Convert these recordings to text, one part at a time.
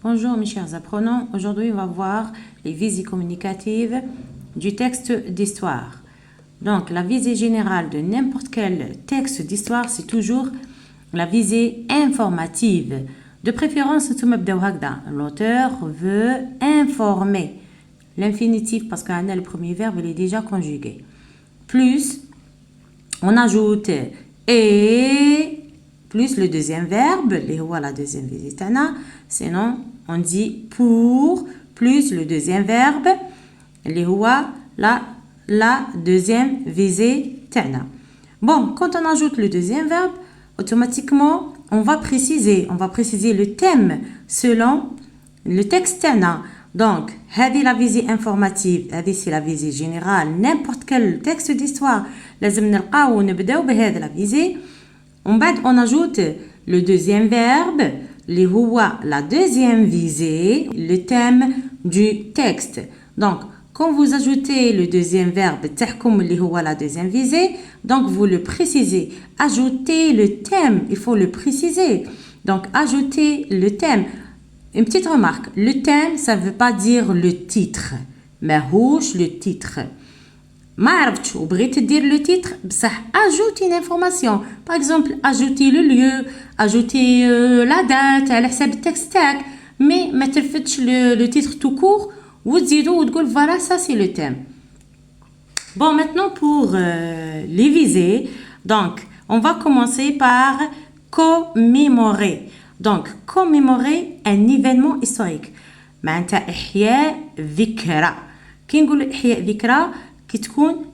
Bonjour mes chers apprenants, aujourd'hui on va voir les visées communicatives du texte d'histoire. Donc la visée générale de n'importe quel texte d'histoire c'est toujours la visée informative. De préférence, l'auteur veut informer. L'infinitif parce qu'on a le premier verbe il est déjà conjugué. Plus on ajoute et plus le deuxième verbe, la deuxième visée tana, sinon on dit pour plus le deuxième verbe, la deuxième visée tana. Bon, quand on ajoute le deuxième verbe, automatiquement on va préciser le thème selon le texte tana. Donc, هذه la visée informative, c'est la visée générale, n'importe quel texte d'histoire, لازم نلقاو ونبداو بهذه la visée. On ajoute le deuxième verbe, la deuxième visée, le thème du texte. Donc, quand vous ajoutez le deuxième verbe, la deuxième visée, donc vous le précisez. Ajoutez le thème, il faut le préciser. Donc, ajoutez le thème. Une petite remarque, le thème, ça ne veut pas dire le titre. Mais le titre. ما عرفتش وبغيت دير le titre بصح ajoute une information. Par exemple, ajouter le lieu, ajouter la date على حساب التكست تاعك, mais ما ترفدش le titre tout court وتزيدو وتقول voilà ça c'est le thème. Bon, maintenant pour les visées. Donc, on va commencer par commémorer. Donc, commémorer un événement historique. معناتها إحياء ذكرى. كي نقولوا إحياء ذكرى qui est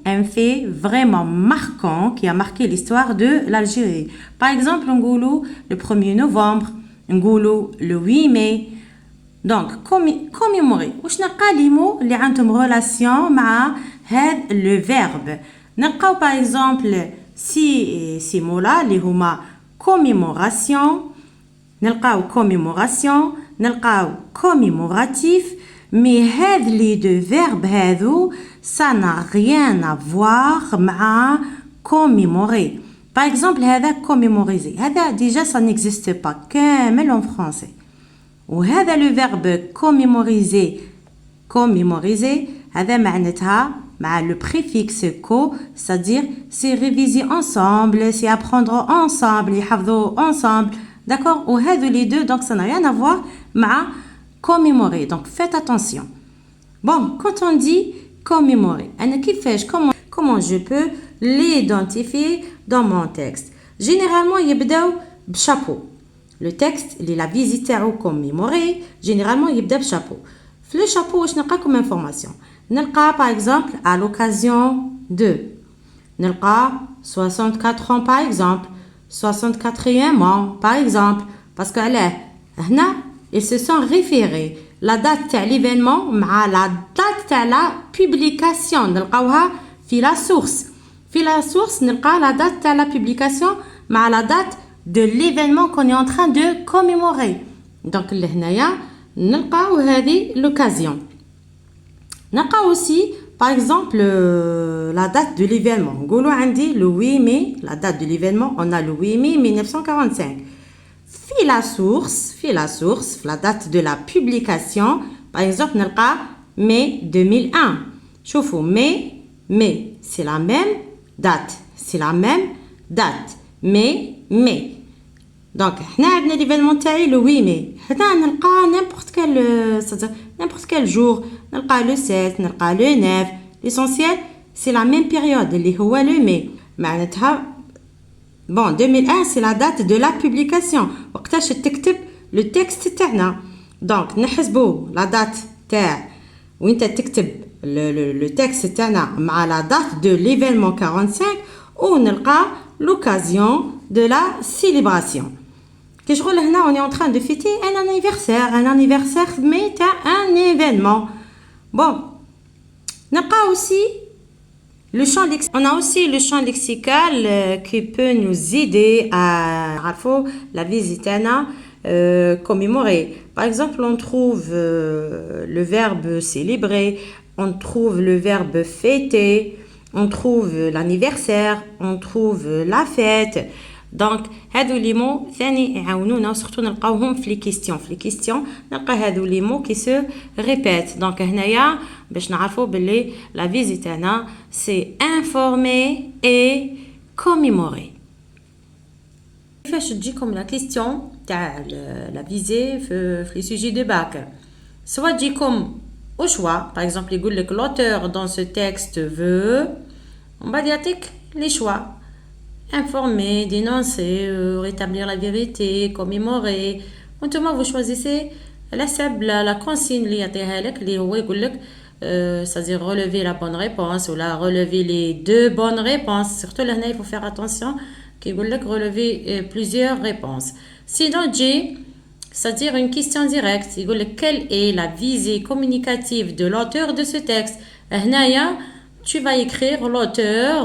un fait vraiment marquant qui a marqué l'histoire de l'Algérie. Par exemple, on dit le 1er novembre, on dit le 8 mai. Donc, commémorer. Où نلقى les mots اللي عندهم relation مع هذا le verbe. نلقاو par exemple ces mots-là اللي هما commémoration, نلقاو commémoration, نلقاو commémoratif. Mais les deux verbes, ça n'a rien à voir avec commémorer. Par exemple, commémoriser. Déjà, ça n'existe pas كامل en français. وهذا le verbe commémoriser, هذا معناتها مع le préfixe co, c'est-à-dire c'est réviser ensemble, c'est apprendre ensemble, يحفظوا ensemble. D'accord? وهذا les deux, donc ça n'a rien à voir avec commémorer. Donc, faites attention. Bon, quand on dit commémorer, comment je peux l'identifier dans mon texte? Généralement, il y a chapeau. Le texte, il est la visite à commémorer. Généralement, il y a chapeau. Le chapeau, je n'ai pas comme information. Par exemple, à l'occasion de 64 ans, par exemple, 64e an, par exemple, parce que là, ils se sont référés la date de l'événement à la date de la publication. نلقاوها في la source. في la source, نلقى la date de la publication à la date de l'événement qu'on est en train de commémorer. Donc, هنايا نلقاو هذه l'occasion. نلقاو aussi, par exemple, la date de l'événement. نقولوا عندي le 8 mai, la date de l'événement, on a le 8 mai 1945. La source, la date de la publication, par exemple, نلقى mai 2001. شوفوا mai, c'est la même date. mai. Donc, احنا عندنا l'événement تاعي le 8 mai. هنا نلقى n'importe quel jour. نلقى le 7, نلقى le 9. L'essentiel, c'est la même période اللي هو le mai. معناتها bon, 2001, c'est la date de la publication. وقتاش تكتب le texte تاعنا. Donc, نحسبوا la date تاع وانت تكتب le texte تاعنا مع la date de l'événement 45 ونلقى l'occasion de la célébration. كي شغل هنا on est en train de fêter un anniversaire mais تاع un événement. Bon, نلقى aussi on a aussi le champ lexical qui peut nous aider à la visite commémorer. Par exemple, on trouve le verbe célébrer, on trouve le verbe fêter, on trouve l'anniversaire, on trouve la fête. دونك هادو لي مو ثاني يعاونونا سورتو نلقاوهم في لي كيستيون نلقى هادو لي مو كي سو ريبيت دونك هنايا باش نعرفوا باللي لا فيزي تاعنا سي انفورمي اي كوميموري. كيفاش تجيكم لا كيستيون تاع لا فيزي في لي سوجي دو باك سوا تجيكم au choix par exemple يقول لك l'auteur dans ce texte veut on va يعطيك les choix informer, dénoncer, rétablir la vérité, commémorer. وانتما vous choisissez la consigne اللي يعطيها لك اللي هو يقول لك c'est-à-dire relever la bonne réponse ou la relever les deux bonnes réponses. Surtout là, il faut faire attention qu'il يقول لك relever plusieurs réponses. Sinon, J, c'est-à-dire une question directe. يقول لك quelle est la visée communicative de l'auteur de ce texte. هنايا tu vas écrire l'auteur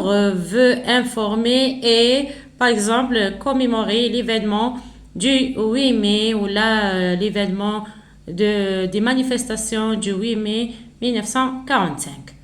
veut informer et par exemple commémorer l'événement du 8 mai ou là l'événement des manifestations du 8 mai 1945.